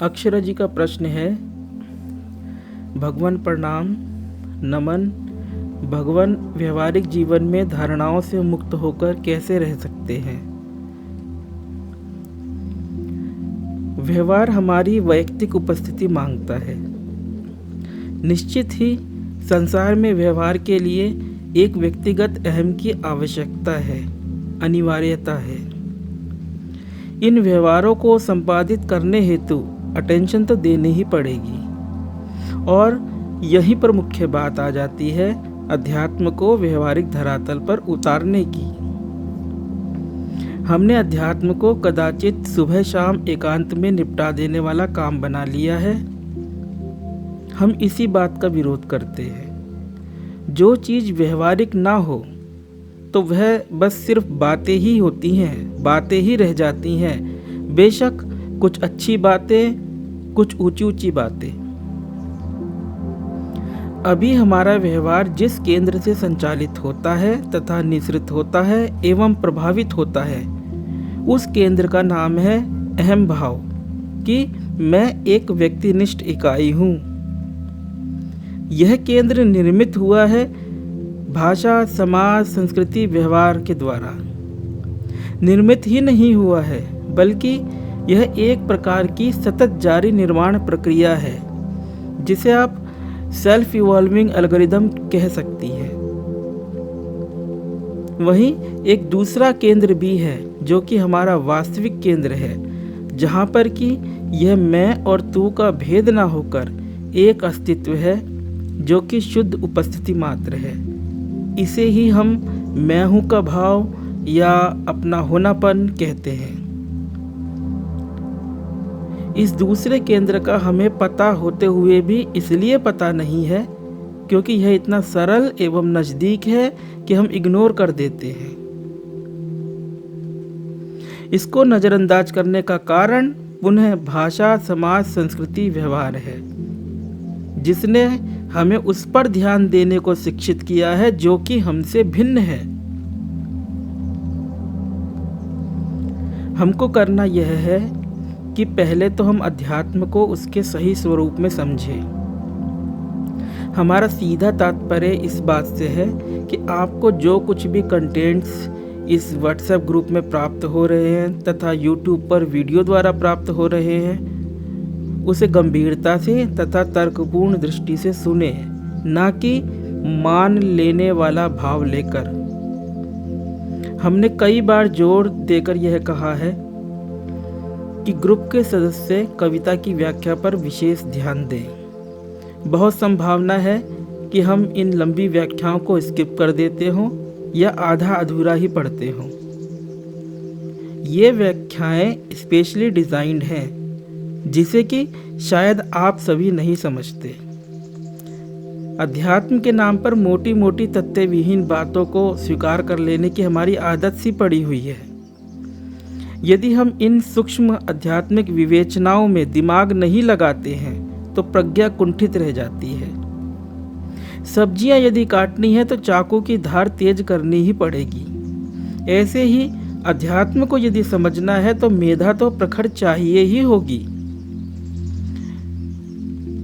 अक्षरा जी का प्रश्न है, भगवान प्रणाम, नमन। भगवान व्यवहारिक जीवन में धारणाओं से मुक्त होकर कैसे रह सकते हैं? व्यवहार हमारी वैयक्तिक उपस्थिति मांगता है। निश्चित ही संसार में व्यवहार के लिए एक व्यक्तिगत अहम की आवश्यकता है, अनिवार्यता है। इन व्यवहारों को संपादित करने हेतु अटेंशन तो देनी ही पड़ेगी। और यहीं पर मुख्य बात आ जाती है अध्यात्म को व्यवहारिक धरातल पर उतारने की। हमने अध्यात्म को कदाचित सुबह शाम एकांत में निपटा देने वाला काम बना लिया है। हम इसी बात का विरोध करते हैं। जो चीज़ व्यवहारिक ना हो तो वह बस सिर्फ बातें ही होती हैं, बातें ही रह जाती हैं। बेशक कुछ अच्छी बातें, कुछ ऊंची ऊंची बातें। अभी हमारा व्यवहार जिस केंद्र से संचालित होता है तथा निःसृत होता है एवं प्रभावित होता है, उस केंद्र का नाम है अहम भाव कि मैं एक व्यक्तिनिष्ठ इकाई हूँ। यह केंद्र निर्मित हुआ है भाषा, समाज, संस्कृति, व्यवहार के द्वारा। निर्मित ही नहीं हुआ है, बल्कि यह एक प्रकार की सतत जारी निर्माण प्रक्रिया है, जिसे आप सेल्फ इवॉल्विंग एल्गोरिदम कह सकती है। वहीं एक दूसरा केंद्र भी है जो कि हमारा वास्तविक केंद्र है, जहाँ पर कि यह मैं और तू का भेद ना होकर एक अस्तित्व है जो कि शुद्ध उपस्थिति मात्र है। इसे ही हम मैं हूँ का भाव या अपना होनापन कहते हैं। इस दूसरे केंद्र का हमें पता होते हुए भी इसलिए पता नहीं है क्योंकि यह इतना सरल एवं नज़दीक है कि हम इग्नोर कर देते हैं। इसको नज़रअंदाज करने का कारण पुनः भाषा, समाज, संस्कृति, व्यवहार है, जिसने हमें उस पर ध्यान देने को शिक्षित किया है जो कि हमसे भिन्न है। हमको करना यह है कि पहले तो हम अध्यात्म को उसके सही स्वरूप में समझें। हमारा सीधा तात्पर्य इस बात से है कि आपको जो कुछ भी कंटेंट्स इस व्हाट्सएप ग्रुप में प्राप्त हो रहे हैं तथा यूट्यूब पर वीडियो द्वारा प्राप्त हो रहे हैं, उसे गंभीरता से तथा तर्कपूर्ण दृष्टि से सुने, ना कि मान लेने वाला भाव लेकर। हमने कई बार जोर देकर यह कहा है कि ग्रुप के सदस्य कविता की व्याख्या पर विशेष ध्यान दें। बहुत संभावना है कि हम इन लंबी व्याख्याओं को स्किप कर देते हों या आधा अधूरा ही पढ़ते हों। ये व्याख्याएं स्पेशली डिज़ाइंड हैं, जिसे कि शायद आप सभी नहीं समझते। अध्यात्म के नाम पर मोटी मोटी तथ्य विहीन बातों को स्वीकार कर लेने की हमारी आदत सी पड़ी हुई है। यदि हम इन सूक्ष्म आध्यात्मिक विवेचनाओं में दिमाग नहीं लगाते हैं तो प्रज्ञा कुंठित रह जाती है। सब्जियां यदि काटनी है तो चाकू की धार तेज करनी ही पड़ेगी। ऐसे ही अध्यात्म को यदि समझना है तो मेधा तो प्रखर चाहिए ही होगी।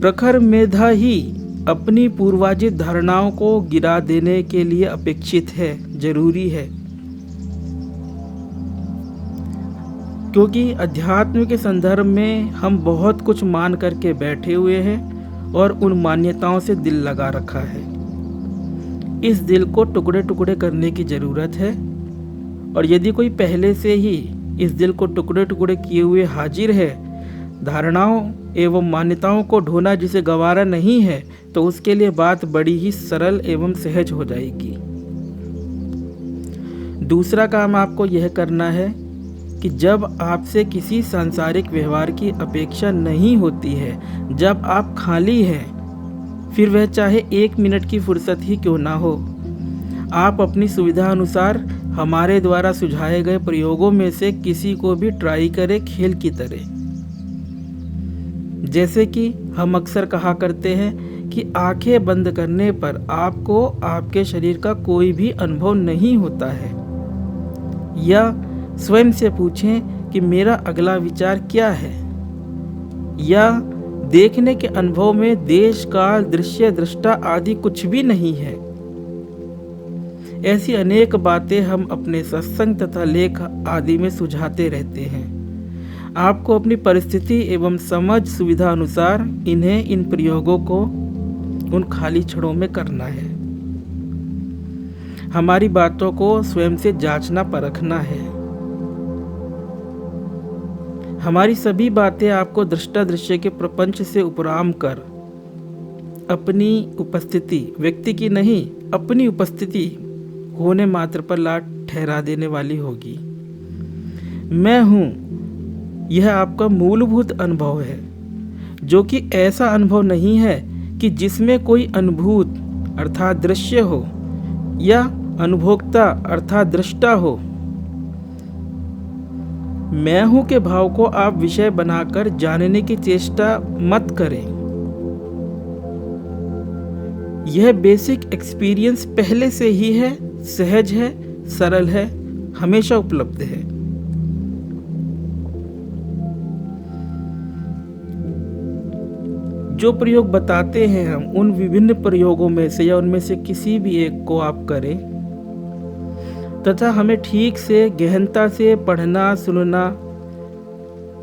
प्रखर मेधा ही अपनी पूर्वाजित धारणाओं को गिरा देने के लिए अपेक्षित है, जरूरी है। क्योंकि अध्यात्म के संदर्भ में हम बहुत कुछ मान करके बैठे हुए हैं और उन मान्यताओं से दिल लगा रखा है। इस दिल को टुकड़े टुकड़े करने की ज़रूरत है। और यदि कोई पहले से ही इस दिल को टुकड़े टुकड़े किए हुए हाजिर है, धारणाओं एवं मान्यताओं को ढोना जिसे गवारा नहीं है, तो उसके लिए बात बड़ी ही सरल एवं सहज हो जाएगी। दूसरा काम आपको यह करना है कि जब आपसे किसी सांसारिक व्यवहार की अपेक्षा नहीं होती है, जब आप खाली हैं, फिर वह चाहे 1 मिनट की फुर्सत ही क्यों ना हो, आप अपनी सुविधा अनुसार हमारे द्वारा सुझाए गए प्रयोगों में से किसी को भी ट्राई करें, खेल की तरह। जैसे कि हम अक्सर कहा करते हैं कि आंखें बंद करने पर आपको आपके शरीर का कोई भी अनुभव नहीं होता है। या स्वयं से पूछें कि मेरा अगला विचार क्या है। या देखने के अनुभव में देश काल दृश्य दृष्टा आदि कुछ भी नहीं है। ऐसी अनेक बातें हम अपने सत्संग तथा लेख आदि में सुझाते रहते हैं। आपको अपनी परिस्थिति एवं समझ सुविधा अनुसार इन प्रयोगों को उन खाली क्षणों में करना है। हमारी बातों को स्वयं से जांचना परखना है। हमारी सभी बातें आपको दृष्टा दृश्य के प्रपंच से उपराम कर अपनी उपस्थिति, व्यक्ति की नहीं, अपनी उपस्थिति होने मात्र पर लाट ठहरा देने वाली होगी। मैं हूँ, यह आपका मूलभूत अनुभव है, जो कि ऐसा अनुभव नहीं है कि जिसमें कोई अनुभूत अर्थात दृश्य हो या अनुभोक्ता अर्थात दृष्टा हो। मैं हूं के भाव को आप विषय बनाकर जानने की चेष्टा मत करें। यह बेसिक एक्सपीरियंस पहले से ही है, सहज है, सरल है, हमेशा उपलब्ध है। जो प्रयोग बताते हैं हम, उन विभिन्न प्रयोगों में से या उनमें से किसी भी एक को आप करें तथा हमें ठीक से गहनता से पढ़ना सुनना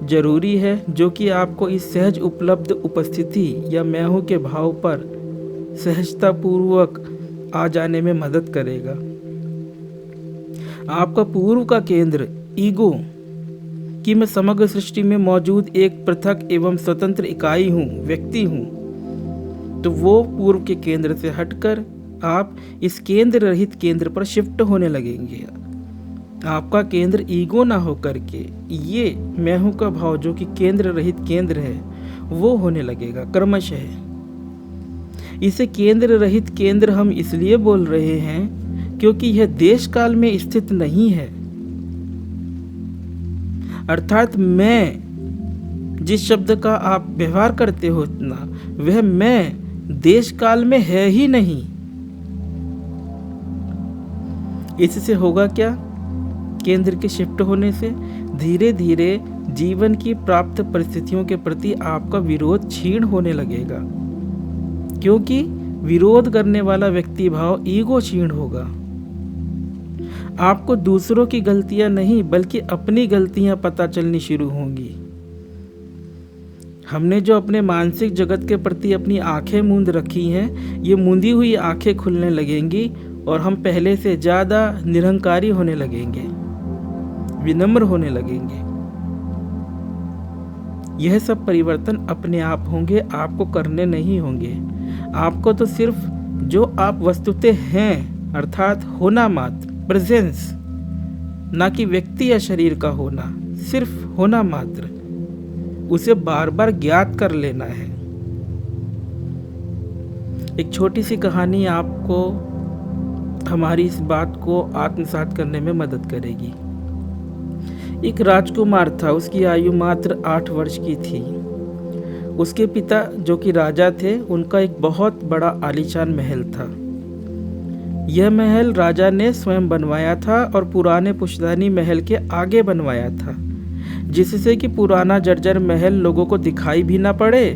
जरूरी है, जो कि आपको इस सहज उपलब्ध उपस्थिति या मैं हूं के भाव पर सहजता पूर्वक आ जाने में मदद करेगा। आपका पूर्व का केंद्र ईगो कि मैं समग्र सृष्टि में मौजूद एक पृथक एवं स्वतंत्र इकाई हूँ, व्यक्ति हूँ, तो वो पूर्व के केंद्र से हटकर आप इस केंद्र रहित केंद्र पर शिफ्ट होने लगेंगे। आपका केंद्र ईगो ना हो करके ये मैं हूँ का भाव जो कि केंद्र रहित केंद्र है वो होने लगेगा क्रमशः। इसे केंद्र रहित केंद्र हम इसलिए बोल रहे हैं क्योंकि यह देश काल में स्थित नहीं है। अर्थात मैं जिस शब्द का आप व्यवहार करते हो इतना, वह मैं देश काल में है ही नहीं। इससे होगा क्या? केंद्र के शिफ्ट होने से धीरे धीरे जीवन की प्राप्त परिस्थितियों के प्रति आपका विरोध क्षीण होने लगेगा, क्योंकि विरोध करने वाला व्यक्ति भाव ईगो क्षीण होगा। आपको दूसरों की गलतियां नहीं बल्कि अपनी गलतियां पता चलनी शुरू होंगी। हमने जो अपने मानसिक जगत के प्रति अपनी आंखें मूंद रखी हैं, ये मूंदी हुई आंखें खुलने लगेंगी और हम पहले से ज़्यादा निरहंकारी होने लगेंगे, विनम्र होने लगेंगे। यह सब परिवर्तन अपने आप होंगे, आपको करने नहीं होंगे। आपको तो सिर्फ जो आप वस्तुतः हैं अर्थात होना मात्र, प्रेजेंस, ना कि व्यक्ति या शरीर का होना, सिर्फ होना मात्र, उसे बार बार ज्ञात कर लेना है। एक छोटी सी कहानी आपको हमारी इस बात को आत्मसात करने में मदद करेगी। एक राजकुमार था, उसकी आयु मात्र 8 वर्ष की थी। उसके पिता जो कि राजा थे, उनका एक बहुत बड़ा आलीशान महल था। यह महल राजा ने स्वयं बनवाया था और पुराने पुश्तैनी महल के आगे बनवाया था, जिससे कि पुराना जर्जर महल लोगों को दिखाई भी ना पड़े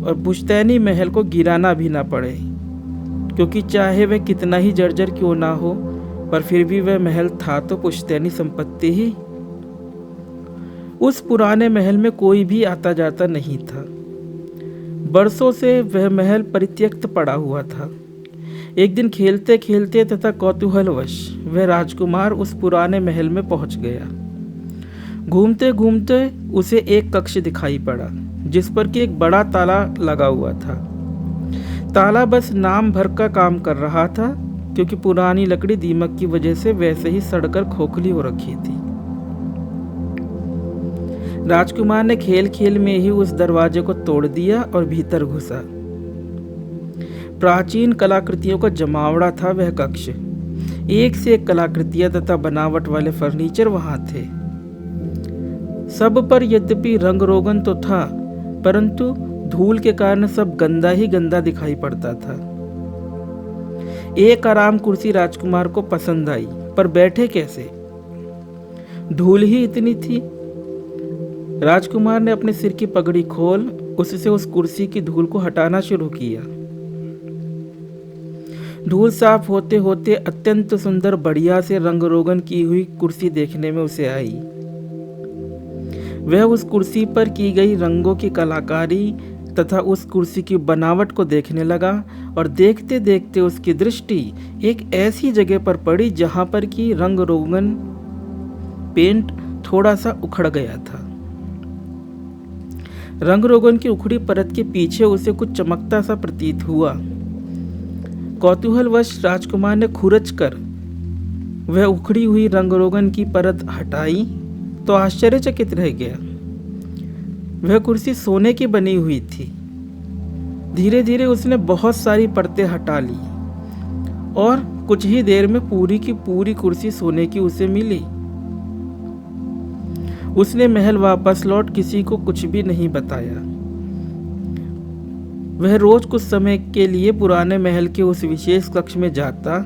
और पुश्तैनी महल को गिराना भी ना पड़े, क्योंकि चाहे वह कितना ही जर्जर क्यों ना हो, पर फिर भी वह महल था तो पुश्तैनी संपत्ति ही। उस पुराने महल में कोई भी आता जाता नहीं था। बरसों से वह महल परित्यक्त पड़ा हुआ था। एक दिन खेलते खेलते तथा कौतूहलवश वह राजकुमार उस पुराने महल में पहुंच गया। घूमते घूमते उसे एक कक्ष दिखाई पड़ा, जिस पर कि एक बड़ा ताला लगा हुआ था। ताला बस नाम भर का काम कर रहा था, क्योंकि पुरानी लकड़ी दीमक की वजह से वैसे ही सड़कर खोखली हो रखी थी। राजकुमार ने खेल खेल में ही उस दरवाजे को तोड़ दिया और भीतर घुसा। प्राचीन कलाकृतियों का जमावड़ा था वह कक्ष। एक से एक कलाकृतियां तथा बनावट वाले फर्नीचर वहां थे। सब पर यद्यपि रंग रोगन तो था, परंतु धूल के कारण सब गंदा ही गंदा दिखाई पड़ता था। एक आराम कुर्सी राजकुमार को पसंद आई, पर बैठे कैसे? धूल ही इतनी थी। राजकुमार ने अपने सिर की पगड़ी खोल उससे उस कुर्सी की धूल को हटाना शुरू किया। धूल साफ होते होते अत्यंत सुंदर बढ़िया से रंग रोगन की हुई कुर्सी देखने में उसे आई। वह उस कुर्सी पर की गई रंगों की कलाकारी तथा उस कुर्सी की बनावट को देखने लगा और देखते देखते उसकी दृष्टि एक ऐसी जगह पर पड़ी जहां पर की रंग रोगन पेंट थोड़ा सा उखड़ गया था। रंग रोगन की उखड़ी परत के पीछे उसे कुछ चमकता सा प्रतीत हुआ। कौतूहलवश राजकुमार ने खुरच कर वह उखड़ी हुई रंग रोगन की परत हटाई तो आश्चर्यचकित रह गया। वह कुर्सी सोने की बनी हुई थी। धीरे धीरे उसने बहुत सारी परतें हटा ली और कुछ ही देर में पूरी की पूरी कुर्सी सोने की उसे मिली। उसने महल वापस लौट किसी को कुछ भी नहीं बताया। वह रोज कुछ समय के लिए पुराने महल के उस विशेष कक्ष में जाता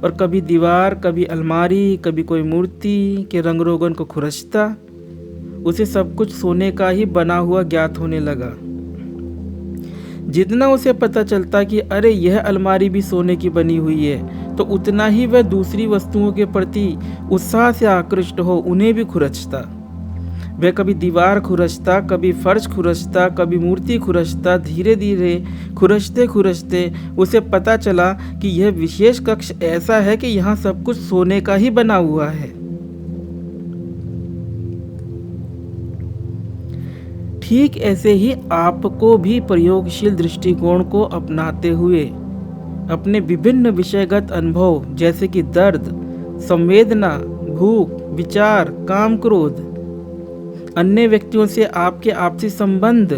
और कभी दीवार, कभी अलमारी, कभी कोई मूर्ति के रंग रोगन को खुरचता। उसे सब कुछ सोने का ही बना हुआ ज्ञात होने लगा। जितना उसे पता चलता कि अरे यह अलमारी भी सोने की बनी हुई है, तो उतना ही वह दूसरी वस्तुओं के प्रति उत्साह से आकृष्ट हो उन्हें भी खुरचता। वह कभी दीवार खुरचता, कभी फर्श खुरचता, कभी मूर्ति खुरचता। धीरे धीरे खुरचते खुरचते उसे पता चला कि यह विशेष कक्ष ऐसा है कि यहाँ सब कुछ सोने का ही बना हुआ है। ठीक ऐसे ही आपको भी प्रयोगशील दृष्टिकोण को अपनाते हुए अपने विभिन्न विषयगत अनुभव जैसे कि दर्द, संवेदना, भूख, विचार, काम, क्रोध, अन्य व्यक्तियों से आपके आपसी संबंध,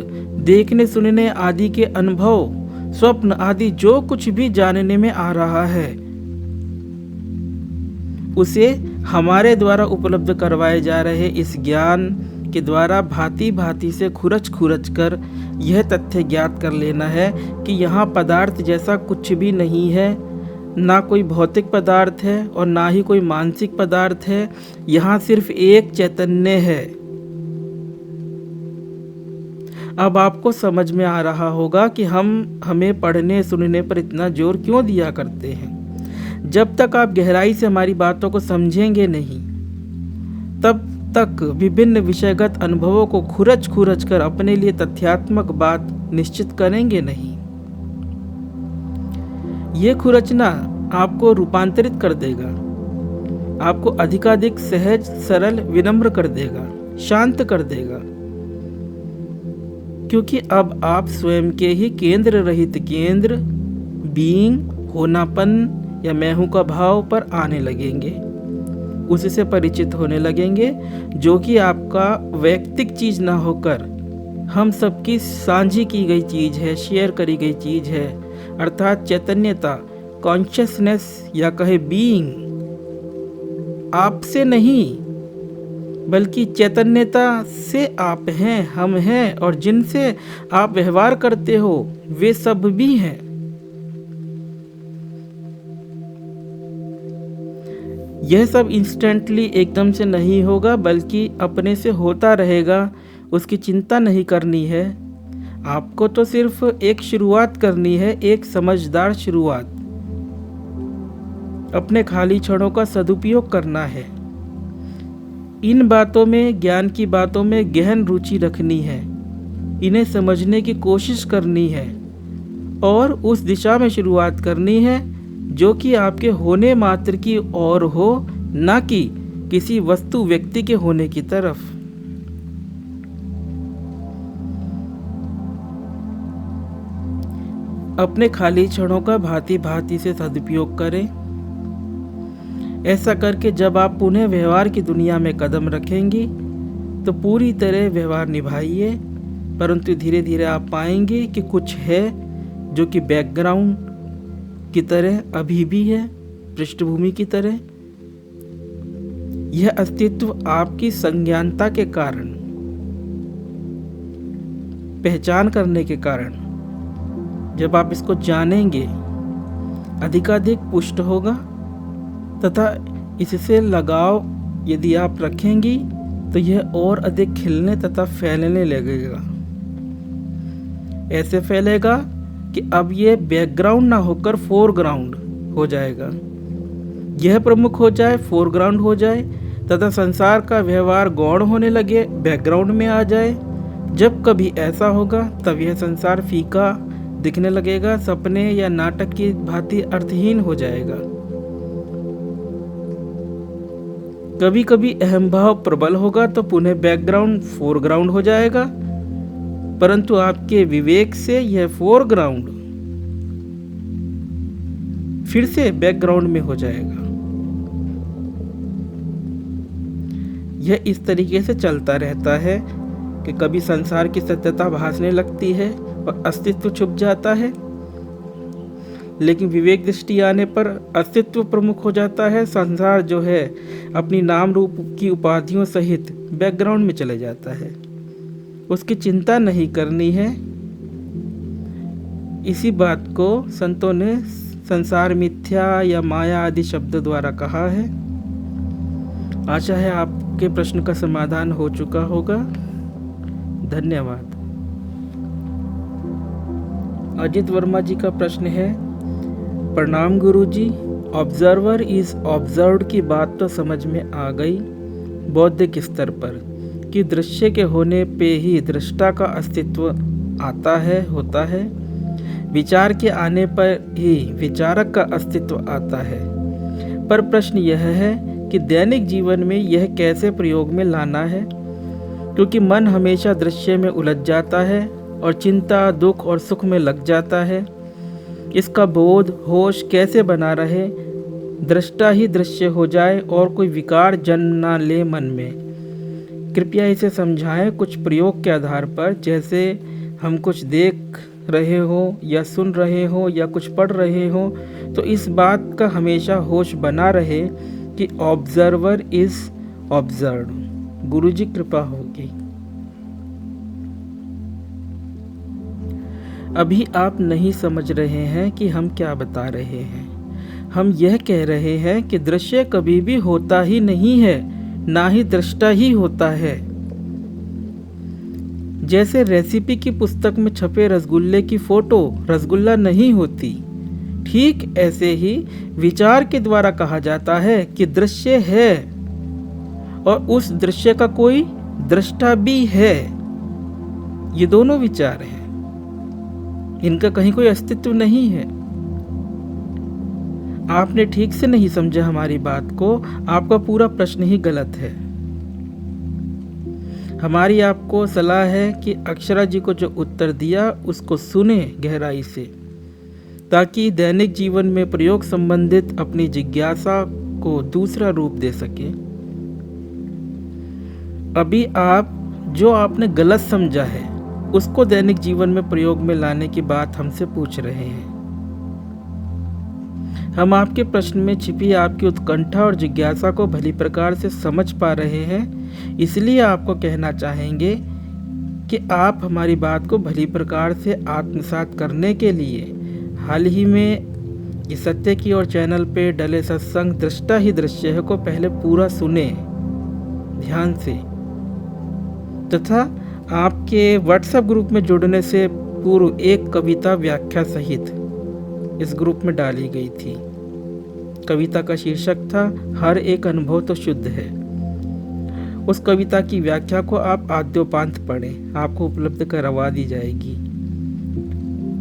देखने सुनने आदि के अनुभव, स्वप्न आदि जो कुछ भी जानने में आ रहा है उसे हमारे द्वारा उपलब्ध करवाए जा रहे इस ज्ञान के द्वारा भांति भांति से खुरच कर यह तथ्य ज्ञात कर लेना है कि यहाँ पदार्थ जैसा कुछ भी नहीं है, ना कोई भौतिक पदार्थ है और ना ही कोई मानसिक पदार्थ है। यहाँ सिर्फ एक चैतन्य है। अब आपको समझ में आ रहा होगा कि हमें पढ़ने सुनने पर इतना जोर क्यों दिया करते हैं। जब तक आप गहराई से हमारी बातों को समझेंगे नहीं, तब तक विभिन्न विषयगत अनुभवों को खुरच कर अपने लिए तथ्यात्मक बात निश्चित करेंगे नहीं। ये खुरचना आपको रूपांतरित कर देगा, आपको अधिकाधिक सहज, सरल, विनम्र कर देगा, शांत कर देगा, क्योंकि अब आप स्वयं के ही केंद्र रहित केंद्र, बीइंग, होनापन या मैं हूं का भाव पर आने लगेंगे, उससे परिचित होने लगेंगे, जो कि आपका वैयक्तिक चीज ना होकर हम सबकी साझी की गई चीज है, शेयर करी गई चीज है। अर्थात चैतन्यता, कॉन्शियसनेस या कहे बीइंग आपसे नहीं बल्कि चैतन्यता से आप हैं, हम हैं, और जिनसे आप व्यवहार करते हो वे सब भी हैं। यह सब इंस्टेंटली एकदम से नहीं होगा, बल्कि अपने से होता रहेगा। उसकी चिंता नहीं करनी है। आपको तो सिर्फ एक शुरुआत करनी है, एक समझदार शुरुआत। अपने खाली क्षणों का सदुपयोग करना है। इन बातों में, ज्ञान की बातों में गहन रुचि रखनी है, इन्हें समझने की कोशिश करनी है और उस दिशा में शुरुआत करनी है जो कि आपके होने मात्र की ओर हो, ना कि किसी वस्तु व्यक्ति के होने की तरफ। अपने खाली क्षणों का भांति भांति से सदुपयोग करें। ऐसा करके जब आप पुनः व्यवहार की दुनिया में कदम रखेंगी तो पूरी तरह व्यवहार निभाइए, परंतु धीरे धीरे आप पाएंगे कि कुछ है जो कि बैकग्राउंड की तरह अभी भी है, पृष्ठभूमि की तरह। यह अस्तित्व आपकी संज्ञानता के कारण, पहचान करने के कारण, जब आप इसको जानेंगे अधिकाधिक पुष्ट होगा तथा इससे लगाव यदि आप रखेंगी तो यह और अधिक खिलने तथा फैलने लगेगा। ऐसे फैलेगा कि अब यह बैकग्राउंड ना होकर फोरग्राउंड हो जाएगा। यह प्रमुख हो जाए, फोरग्राउंड हो जाए तथा संसार का व्यवहार गौण होने लगे, बैकग्राउंड में आ जाए। जब कभी ऐसा होगा तब यह संसार फीका दिखने लगेगा, सपने या नाटक की भांति अर्थहीन हो जाएगा। कभी कभी अहम भाव प्रबल होगा तो पुनः बैकग्राउंड फोरग्राउंड हो जाएगा, परंतु आपके विवेक से यह फोरग्राउंड फिर से बैकग्राउंड में हो जाएगा। यह इस तरीके से चलता रहता है कि कभी संसार की सत्यता भासने लगती है और अस्तित्व छुप जाता है, लेकिन विवेक दृष्टि आने पर अस्तित्व प्रमुख हो जाता है। संसार जो है अपनी नाम रूप की उपाधियों सहित बैकग्राउंड में चले जाता है, उसकी चिंता नहीं करनी है। इसी बात को संतों ने संसार मिथ्या या माया आदि शब्द द्वारा कहा है। आशा है आपके प्रश्न का समाधान हो चुका होगा। धन्यवाद। अजित वर्मा जी का प्रश्न है, प्रणाम गुरुजी, ऑब्जर्वर इज ऑब्जर्व्ड की बात तो समझ में आ गई बौद्धिक स्तर पर कि दृश्य के होने पे ही दृष्टा का अस्तित्व आता है, होता है। विचार के आने पर ही विचारक का अस्तित्व आता है। पर प्रश्न यह है कि दैनिक जीवन में यह कैसे प्रयोग में लाना है, क्योंकि मन हमेशा दृश्य में उलझ जाता है और चिंता, दुख और सुख में लग जाता है। इसका बोध, होश कैसे बना रहे, दृष्टा ही दृश्य हो जाए और कोई विकार जन्म ना ले मन में। कृपया इसे समझाएं कुछ प्रयोग के आधार पर, जैसे हम कुछ देख रहे हो या सुन रहे हो या कुछ पढ़ रहे हो, तो इस बात का हमेशा होश बना रहे कि ऑब्जर्वर इज ऑब्जर्व्ड। गुरुजी कृपा होगी। अभी आप नहीं समझ रहे हैं कि हम क्या बता रहे हैं। हम यह कह रहे हैं कि दृश्य कभी भी होता ही नहीं है, ना ही दृष्टा ही होता है। जैसे रेसिपी की पुस्तक में छपे रसगुल्ले की फोटो रसगुल्ला नहीं होती, ठीक ऐसे ही विचार के द्वारा कहा जाता है कि दृश्य है और उस दृश्य का कोई दृष्टा भी है। ये दोनों विचार हैं, इनका कहीं कोई अस्तित्व नहीं है। आपने ठीक से नहीं समझा हमारी बात को, आपका पूरा प्रश्न ही गलत है। हमारी आपको सलाह है कि अक्षरा जी को जो उत्तर दिया उसको सुने गहराई से, ताकि दैनिक जीवन में प्रयोग संबंधित अपनी जिज्ञासा को दूसरा रूप दे सके। अभी आप जो आपने गलत समझा है उसको दैनिक जीवन में प्रयोग में लाने की बात हमसे पूछ रहे हैं। हम आपके प्रश्न में छिपी आपकी उत्कंठा और जिज्ञासा को भली प्रकार से समझ पा रहे हैं, इसलिए आपको कहना चाहेंगे कि आप हमारी बात को भली प्रकार से आत्मसात करने के लिए हाल ही में इस सत्य की ओर चैनल पे डले सत्संग दृष्टा ही दृश्य है को पहले पूरा सुने ध्यान से, तथा आपके व्हाट्सएप ग्रुप में जुड़ने से पूर्व एक कविता व्याख्या सहित इस ग्रुप में डाली गई थी। कविता का शीर्षक था हर एक अनुभव तो शुद्ध है। उस कविता की व्याख्या को आप आद्योपांत पढ़ें, आपको उपलब्ध करवा दी जाएगी।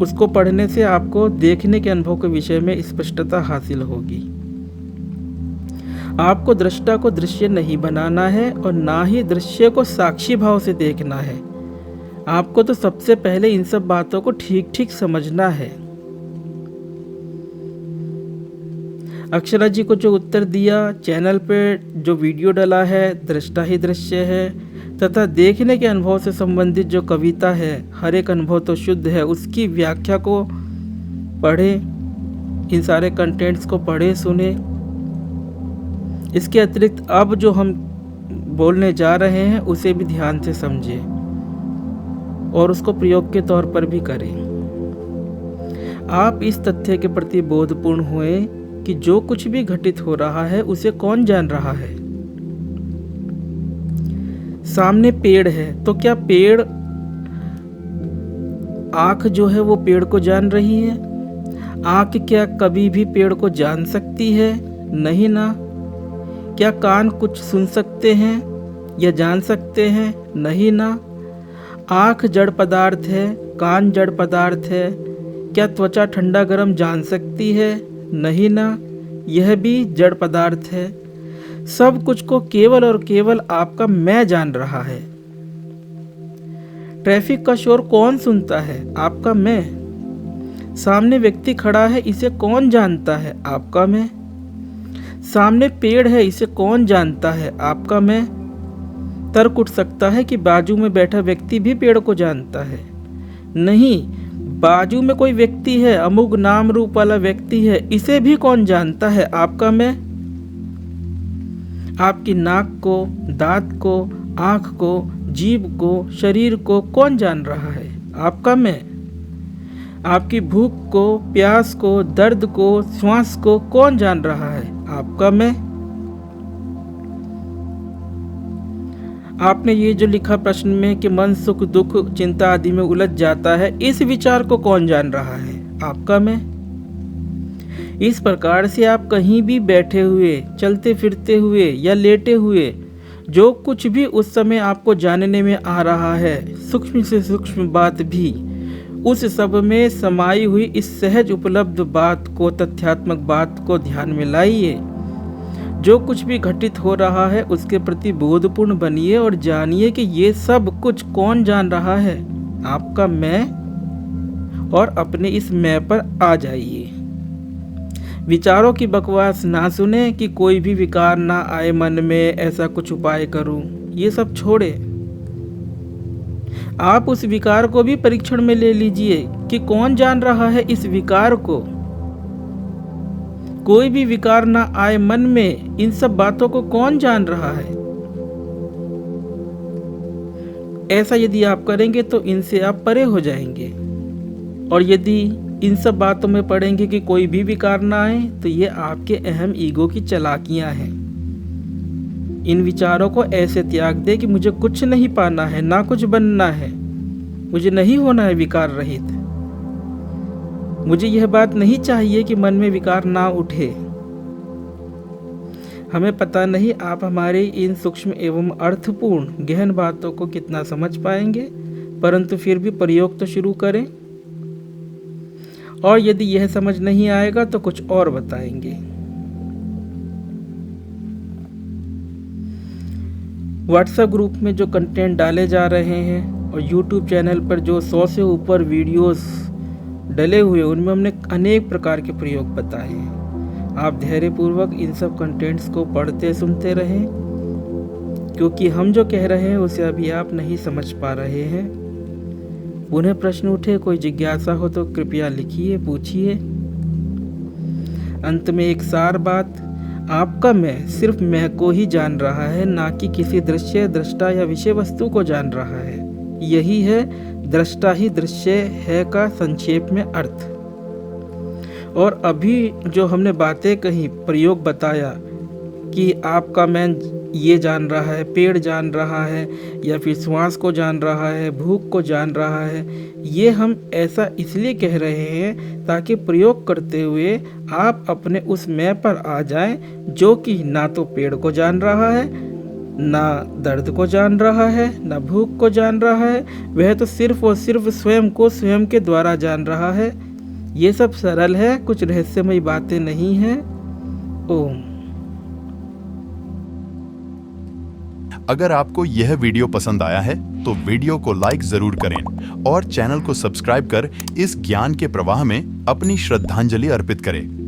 उसको पढ़ने से आपको देखने के अनुभव के विषय में स्पष्टता हासिल होगी। आपको दृष्टा को दृश्य नहीं बनाना है और ना ही दृश्य को साक्षी भाव से देखना है। आपको तो सबसे पहले इन सब बातों को ठीक ठीक समझना है। अक्षरा जी को जो उत्तर दिया, चैनल पे जो वीडियो डला है दृष्टा ही दृश्य है, तथा देखने के अनुभव से संबंधित जो कविता है हर एक अनुभव तो शुद्ध है, उसकी व्याख्या को पढ़ें, इन सारे कंटेंट्स को पढ़ें सुने। इसके अतिरिक्त अब जो हम बोलने जा रहे हैं उसे भी ध्यान से समझें और उसको प्रयोग के तौर पर भी करें। आप इस तथ्य के प्रति बोधपूर्ण हुए कि जो कुछ भी घटित हो रहा है उसे कौन जान रहा है। सामने पेड़ है तो क्या पेड़ आँख जो है वो पेड़ को जान रही है? आँख क्या कभी भी पेड़ को जान सकती है? नहीं ना। क्या कान कुछ सुन सकते हैं या जान सकते हैं? नहीं ना। आँख जड़ पदार्थ है, कान जड़ पदार्थ है। क्या त्वचा ठंडा गर्म जान सकती है? नहीं ना, यह भी जड़ पदार्थ है। सब कुछ को केवल और केवल आपका मैं जान रहा है। ट्रैफिक का शोर कौन सुनता है? आपका मैं। सामने व्यक्ति खड़ा है, इसे कौन जानता है? आपका मैं। सामने पेड़ है, इसे कौन जानता है? आपका मैं। तर्क उठ सकता है कि बाजू में बैठा व्यक्ति भी पेड़ को जानता है। नहीं, बाजू में कोई व्यक्ति है, अमुक नाम रूप वाला व्यक्ति है, इसे भी कौन जानता है? आपका मैं। आपकी नाक को, दांत को, आँख को, जीभ को, शरीर को कौन जान रहा है? आपका मैं। आपकी भूख को, प्यास को, दर्द को, श्वास को कौन जान रहा है? आपका मैं। आपने ये जो लिखा प्रश्न में कि मन सुख दुख चिंता आदि में उलझ जाता है, इस विचार को कौन जान रहा है? आपका मैं। इस प्रकार से आप कहीं भी बैठे हुए, चलते फिरते हुए या लेटे हुए जो कुछ भी उस समय आपको जानने में आ रहा है, सूक्ष्म से सूक्ष्म बात भी, उस सब में समाई हुई इस सहज उपलब्ध बात को, तथ्यात्मक बात को ध्यान में लाइए। जो कुछ भी घटित हो रहा है उसके प्रति बोधपूर्ण बनिए और जानिए कि ये सब कुछ कौन जान रहा है? आपका मैं। और अपने इस मैं पर आ जाइए। विचारों की बकवास ना सुने कि कोई भी विकार ना आए मन में, ऐसा कुछ उपाय करूं, ये सब छोड़े। आप उस विकार को भी परीक्षण में ले लीजिए कि कौन जान रहा है इस विकार को। कोई भी विकार ना आए मन में, इन सब बातों को कौन जान रहा है? ऐसा यदि आप करेंगे तो इनसे आप परे हो जाएंगे। और यदि इन सब बातों में पड़ेंगे कि कोई भी विकार ना आए, तो ये आपके अहम ईगो की चालाकियां हैं। इन विचारों को ऐसे त्याग दे कि मुझे कुछ नहीं पाना है, ना कुछ बनना है, मुझे नहीं होना है विकार रहित। मुझे यह बात नहीं चाहिए कि मन में विकार ना उठे। हमें पता नहीं आप हमारी इन सूक्ष्म एवं अर्थपूर्ण गहन बातों को कितना समझ पाएंगे, परंतु फिर भी प्रयोग तो शुरू करें। और यदि यह समझ नहीं आएगा तो कुछ और बताएंगे। व्हाट्सएप ग्रुप में जो कंटेंट डाले जा रहे हैं और यूट्यूब चैनल पर जो 100 से ऊपर वीडियोस डले हुए, उनमें हमने अनेक प्रकार के प्रयोग बताए हैं। आप धैर्यपूर्वक इन सब कंटेंट्स को पढ़ते सुनते रहें, क्योंकि हम जो कह रहे हैं उसे अभी आप नहीं समझ पा रहे हैं। उन्हें प्रश्न उठे, कोई जिज्ञासा हो तो कृपया लिखिए, पूछिए। अंत में एक सार बात, आपका मैं सिर्फ मैं को ही जान रहा है, ना कि किसी दृश्य, दृष्टा या विषय वस्तु को जान रहा है। यही है दृष्टा ही दृश्य है का संक्षेप में अर्थ। और अभी जो हमने बातें कही, प्रयोग बताया कि आपका मैं ये जान रहा है, पेड़ जान रहा है, या फिर श्वास को जान रहा है, भूख को जान रहा है, ये हम ऐसा इसलिए कह रहे हैं ताकि प्रयोग करते हुए आप अपने उस मैं पर आ जाएं, जो कि ना तो पेड़ को जान रहा है, ना दर्द को जान रहा है, ना भूख को जान रहा है। वह तो सिर्फ और सिर्फ स्वयं को स्वयं के द्वारा जान रहा है। ये सब सरल है, कुछ रहस्यमयी बातें नहीं हैं। ओम। अगर आपको यह वीडियो पसंद आया है तो वीडियो को लाइक जरूर करें और चैनल को सब्सक्राइब कर इस ज्ञान के प्रवाह में अपनी श्रद्धांजलि अर्पित करें।